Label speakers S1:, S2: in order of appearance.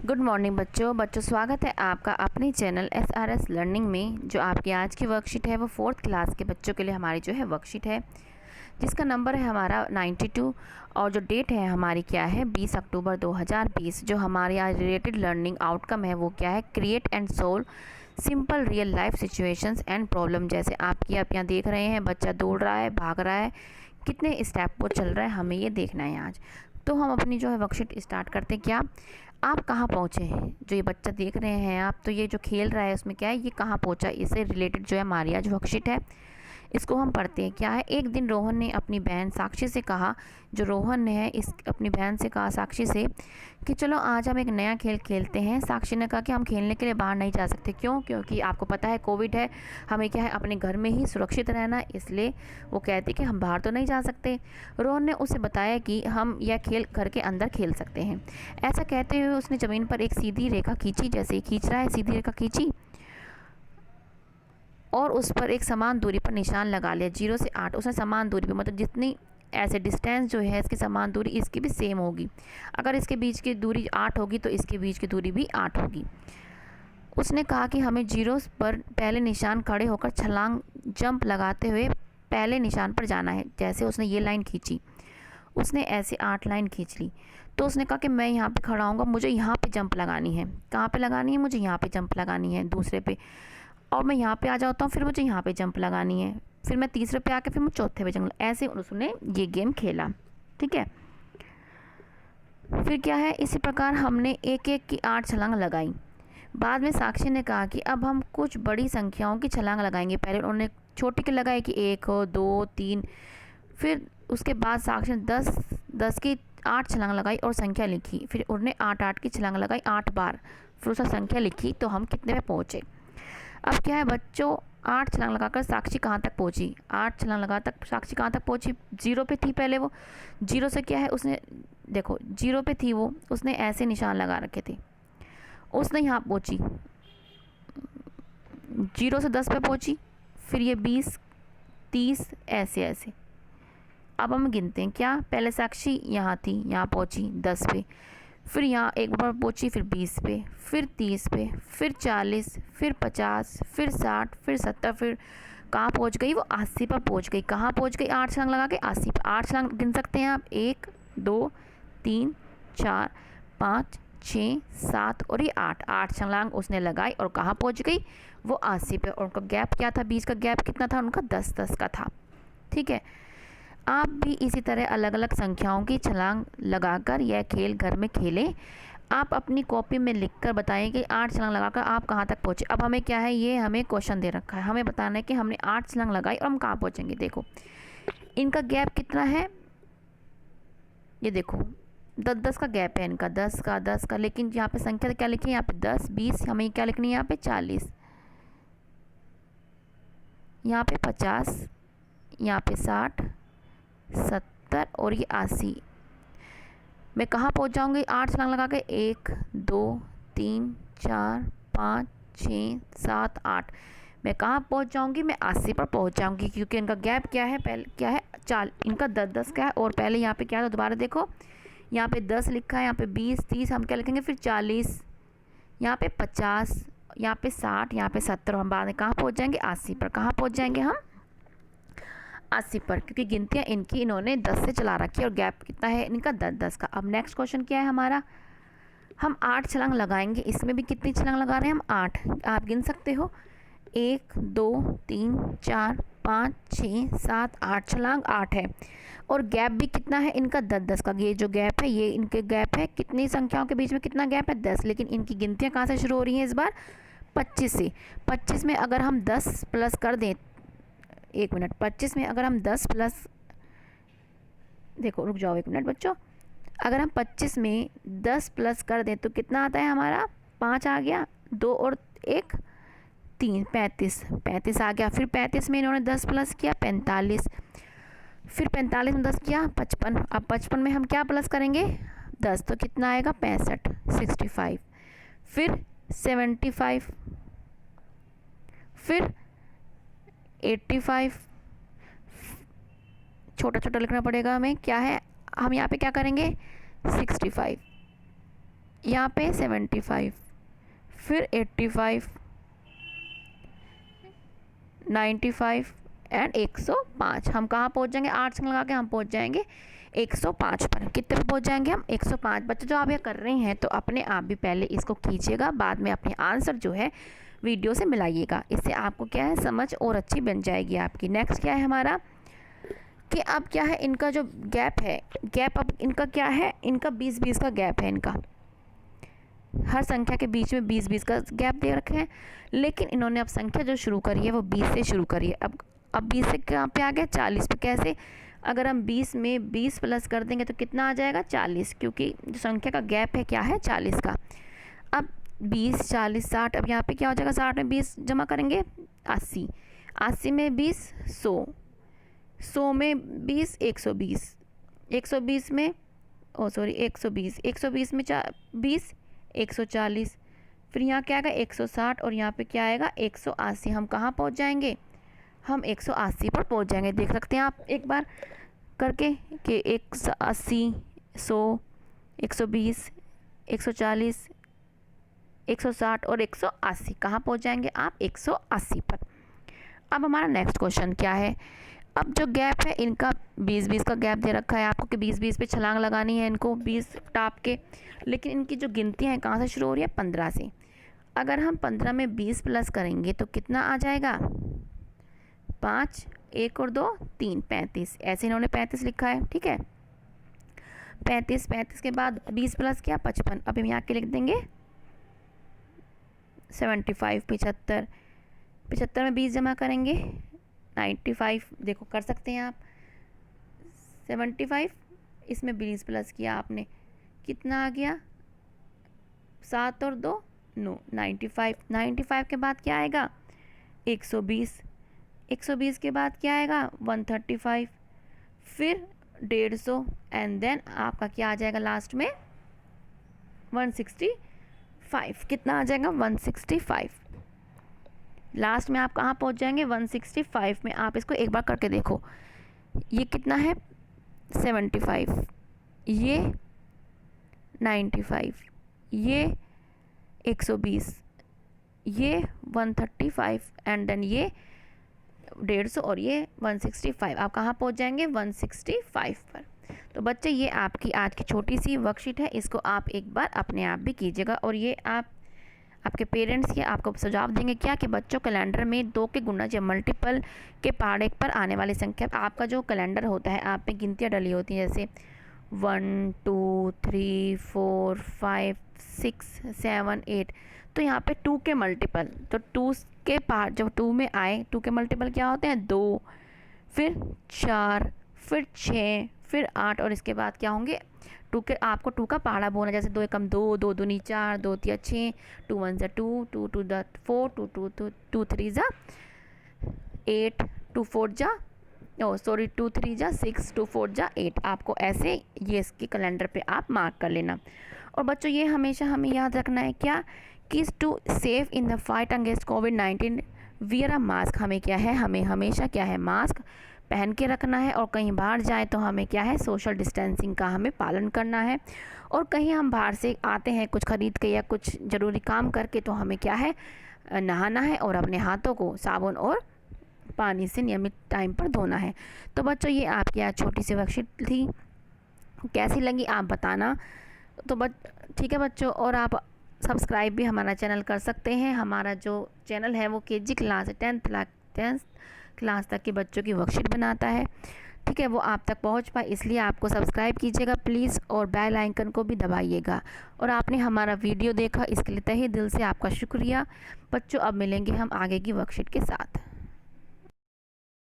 S1: Good morning बच्चों स्वागत है आपका अपने चैनल SRS लर्निंग में। जो आपकी आज की वर्कशीट है वो 4th क्लास के बच्चों के लिए हमारी जो है वर्कशीट है, जिसका नंबर है हमारा 92 और जो डेट है हमारी क्या है 20 अक्टूबर 2020। जो हमारे आज रिलेटेड लर्निंग आउटकम है वो क्या है, create and solve simple real life situations and problem. जैसे आप यहाँ देख रहे हैं, बच्चा दौड़ रहा है, भाग रहा है, कितने स्टेप वो चल रहा है, हमें ये देखना है आज। तो हम अपनी जो है वर्कशीट स्टार्ट करते हैं। क्या आप कहाँ पहुँचे हैं, जो ये बच्चा देख रहे हैं आप, तो ये जो खेल रहा है उसमें क्या है, ये कहाँ पहुँचा, इससे रिलेटेड जो है हमारी आज वर्कशीट है, इसको हम पढ़ते हैं। क्या है, एक दिन रोहन ने अपनी बहन साक्षी से कहा, जो रोहन ने है इस अपनी बहन से कहा साक्षी से कि चलो आज हम एक नया खेल खेलते हैं। साक्षी ने कहा कि हम खेलने के लिए बाहर नहीं जा सकते। क्यों? क्योंकि आपको पता है कोविड है, हमें क्या है अपने घर में ही सुरक्षित रहना, इसलिए वो कहती कि हम बाहर तो नहीं जा सकते। रोहन ने उसे बताया कि हम यह खेल घर के अंदर खेल सकते हैं। ऐसा कहते हुए उसने ज़मीन पर एक सीधी रेखा खींची, जैसे खींच रहा है सीधी रेखा खींची और उस पर एक समान दूरी पर निशान लगा लिया, 0 से 8। उसने समान दूरी पर, मतलब जितनी ऐसे डिस्टेंस जो है इसकी समान दूरी इसकी भी सेम होगी। अगर इसके बीच की दूरी 8 होगी तो इसके बीच की दूरी भी 8 होगी। उसने कहा कि हमें 0 पर पहले निशान खड़े होकर छलांग जंप लगाते हुए पहले निशान पर जाना है। जैसे उसने ये लाइन खींची, उसने ऐसे 8 लाइन खींच ली, तो उसने कहा कि मैं यहाँ पे खड़ा हूँगा, मुझे यहाँ पे जंप लगानी है। कहाँ पे लगानी है? मुझे यहाँ पे जंप लगानी है, दूसरे पे। और मैं यहाँ पे आ जाता हूँ, फिर मुझे यहाँ पे जंप लगानी है, फिर मैं तीसरे पे आके फिर मैं चौथे पे जंप। ऐसे उसने ये गेम खेला, ठीक है। फिर क्या है, इसी प्रकार हमने एक एक की 8 छलांग लगाई। बाद में साक्षी ने कहा कि अब हम कुछ बड़ी संख्याओं की छलांग लगाएंगे। पहले उन्होंने छोटी की लगाई कि 1 2 3, फिर उसके बाद साक्षी ने 10 की 8 छलांग लगाई और संख्या लिखी। फिर उन्होंने 8 की छलांग लगाई 8 बार, फिर उसका संख्या लिखी, तो हम कितने पे पहुँचे। अब क्या है बच्चों, 8 छलांग लगाकर साक्षी कहाँ तक पहुँची, 8 छलांग लगा तक साक्षी कहाँ तक पहुँची, 0 पे थी पहले वो। 0 से क्या है, उसने देखो 0 पे थी वो, उसने ऐसे निशान लगा रखे थे, उसने यहाँ पहुँची, 0 से 10 पे पहुँची, फिर ये 20 30 ऐसे ऐसे। अब हम गिनते हैं। क्या, पहले साक्षी यहाँ थी, यहाँ पहुँची 10 पे, फिर यहाँ एक बार पहुँची, फिर 20 पे, फिर 30 पे, फिर 40, फिर 50, फिर 60, फिर 70, फिर कहाँ पहुँच गई वो, 80 पर पहुँच गई। कहाँ पहुँच गई, 8 छलांग लगा के 80 पर। 8 छलांग गिन सकते हैं आप, 1 2 3 4 5 6 7 और ये 8 छलांग उसने लगाई और कहाँ पहुँच गई, वो 80 पे। और उनका गैप क्या था, बीच का गैप कितना था उनका, 10 का था, ठीक है। आप भी इसी तरह अलग अलग संख्याओं की छलांग लगाकर यह खेल घर में खेलें। आप अपनी कॉपी में लिखकर बताएं कि 8 छलांग लगाकर आप कहाँ तक पहुँचे। अब हमें क्या है, ये हमें क्वेश्चन दे रखा है, हमें बताना है कि हमने 8 छलांग लगाई और हम कहाँ पहुँचेंगे। देखो इनका गैप कितना है, ये देखो 10 का गैप है इनका, 10 का। लेकिन यहाँ पे संख्या क्या लिखी है, यहाँ पे 10 20, हमें क्या लिखनी है यहाँ पे 40, यहाँ पे 50, यहाँ पे 60 70 और ये 80। मैं कहाँ पहुँच जाऊँगी 8 छलांग लगा के, 1 2 3 4 5 6 7 8। मैं कहाँ पहुँच जाऊँगी, मैं 80 पर पहुँच जाऊँगी, क्योंकि इनका गैप क्या है, पहले क्या है इनका 10 का है, और पहले यहाँ पे क्या है, तो दोबारा देखो यहाँ पे 10 लिखा है, यहाँ पे 20 30, हम क्या लिखेंगे फिर 40, यहाँ पे 50, यहाँ पे 60, यहाँ पे 70। हम बाद में कहाँ पहुँच जाएंगे, 80 पर। कहाँ पहुँच जाएंगे हम, 80 पर, क्योंकि गिनतियाँ इनकी इन्होंने 10 से चला रखी है और गैप कितना है इनका 10 का। अब नेक्स्ट क्वेश्चन क्या है हमारा, हम 8 छलांग लगाएंगे। इसमें भी कितनी छलांग लगा रहे हैं हम, 8। आप गिन सकते हो, 1 2 3 4 5 6 7 8 छलांग 8 है, और गैप भी कितना है इनका 10 का। ये जो गैप है ये इनके गैप है, कितनी संख्याओं के बीच में कितना गैप है, 10। लेकिन इनकी गिनतियाँ कहाँ से शुरू हो रही हैं इस बार, 25 से। 25 में अगर हम 10 प्लस कर दें, 1 मिनट, 25 में अगर हम 10 प्लस, देखो रुक जाओ 1 मिनट बच्चों, अगर हम 25 में 10 प्लस कर दें तो कितना आता है हमारा, 5 आ गया, 2 और 1 3, 35 आ गया। फिर 35 में इन्होंने 10 प्लस किया, 45, फिर 45 में 10 किया, 55। अब 55 में हम क्या प्लस करेंगे, 10, तो कितना आएगा 65 65, फिर 75, फिर 85, छोटा छोटा लिखना पड़ेगा हमें, क्या है हम यहाँ पे क्या करेंगे 65, यहाँ पे 75, फिर 85, 95 एंड 105। हम कहाँ पहुँच जाएंगे? 8 संग लगा के हम पहुँच जाएंगे 105 पर। कितने पे पहुँच जाएंगे हम? 105। बच्चों जो आप ये कर रहे हैं तो अपने आप भी पहले इसको कीजिएगा, बाद में अपने आंसर जो है वीडियो से मिलाइएगा। इससे आपको क्या है, समझ और अच्छी बन जाएगी आपकी। नेक्स्ट क्या है हमारा कि अब क्या है, इनका जो गैप है, गैप अब इनका क्या है, इनका 20-20 का गैप है। इनका हर संख्या के बीच में 20-20 का गैप दे रखे हैं, लेकिन इन्होंने अब संख्या जो शुरू करी है वो 20 से शुरू करी है। अब 20 से कहाँ पे आ गया? 40 पे। कैसे? अगर हम 20 में 20 प्लस कर देंगे तो कितना आ जाएगा? 40, क्योंकि जो संख्या का गैप है क्या है? 40 का। अब 20, 40, 60, अब यहाँ पे क्या हो जाएगा? 60 में 20 जमा करेंगे 80, 80 में 20 100, 100 में 20 120, 120 में 120, 120 में 20 140, फिर यहाँ क्या आएगा? 160, और यहाँ पे क्या आएगा? 180। हम कहाँ पहुँच जाएंगे? हम 180 पर पहुँच जाएंगे। देख सकते हैं आप एक बार करके कि 180, 100, 120, 140, 160 और 180। कहाँ पहुँच जाएंगे आप? 180 पर। अब हमारा नेक्स्ट क्वेश्चन क्या है? अब जो गैप है इनका 20-20 का गैप दे रखा है आपको कि 20-20 पे छलांग लगानी है इनको 20 टाप के, लेकिन इनकी जो गिनतियाँ हैं कहाँ से शुरू हो रही है? 15 से। अगर हम 15 में 20 प्लस करेंगे तो कितना आ जाएगा? 5, 1 और 2 3, 35। ऐसे इन्होंने 35 लिखा है, ठीक है। 35 के बाद 20 प्लस किया 55। अब हम यहाँ के लिख देंगे 75, 75 में 20 जमा करेंगे 95। देखो कर सकते हैं आप। 75, इसमें 20 प्लस किया आपने, कितना आ गया? 7 और 2 9, 95। 95 के बाद क्या आएगा? 120, 120 के बाद क्या आएगा? 135, फिर 150, एंड देन आपका क्या आ जाएगा लास्ट में? 165। कितना आ जाएगा? 165। लास्ट में आप कहाँ पहुँच जाएंगे? 165 में। आप इसको एक बार करके देखो। ये कितना है? 75, ये 95, ये 120, ये 135 एंड देन ये 150 और ये 165। आप कहाँ पहुँच जाएंगे? 165 पर। तो बच्चे ये आपकी आज की छोटी सी वर्कशीट है, इसको आप एक बार अपने आप भी कीजिएगा, और ये आप आपके पेरेंट्स या आपको सुझाव देंगे क्या कि बच्चों कैलेंडर में 2 के गुणज या मल्टीपल के पहाड़े पर आने वाली संख्या, आपका जो कैलेंडर होता है आप में गिनतियाँ डली होती हैं, जैसे 1 2 3 4 5 6 7 8, तो यहाँ पे 2 के मल्टीपल, तो 2 के पहाड़ जब 2 में आए, 2 के मल्टीपल क्या होते हैं? 2, फिर 4, फिर 6, फिर 8, और इसके बाद क्या होंगे? 2 के, आपको 2 का पहाड़ा बोलना, जैसे 2 एकम 2, 2 दूनी 4, 2 तिया 6, 2 1 जा 2, 2 2 जा 4, 2 2 2 3 जा 8, 2 4 जा 2 3 जा 6, 2 4 जा 8। आपको ऐसे ये इसके कैलेंडर पे आप मार्क कर लेना। और बच्चों ये हमेशा हमें याद रखना है क्या कि to safe in the fight against कोविड-19 वियर अ मास्क। हमें क्या है? हमें हमेशा क्या है? मास्क पहन के रखना है, और कहीं बाहर जाए तो हमें क्या है? सोशल डिस्टेंसिंग का हमें पालन करना है। और कहीं हम बाहर से आते हैं कुछ ख़रीद के या कुछ ज़रूरी काम करके, तो हमें क्या है? नहाना है और अपने हाथों को साबुन और पानी से नियमित टाइम पर धोना है। तो बच्चों ये आपकी आज छोटी सी वर्कशीट थी, कैसी लगी आप बताना। तो ठीक है बच्चों, और आप सब्सक्राइब भी हमारा चैनल कर सकते हैं। हमारा जो चैनल है वो केजी क्लास 10th क्लास तक के बच्चों की वर्कशीट बनाता है, ठीक है। वो आप तक पहुंच पाए इसलिए आपको सब्सक्राइब कीजिएगा प्लीज़, और बेल आइकन को भी दबाइएगा। और आपने हमारा वीडियो देखा इसके लिए तहे दिल से आपका शुक्रिया। बच्चों अब मिलेंगे हम आगे की वर्कशीट के साथ।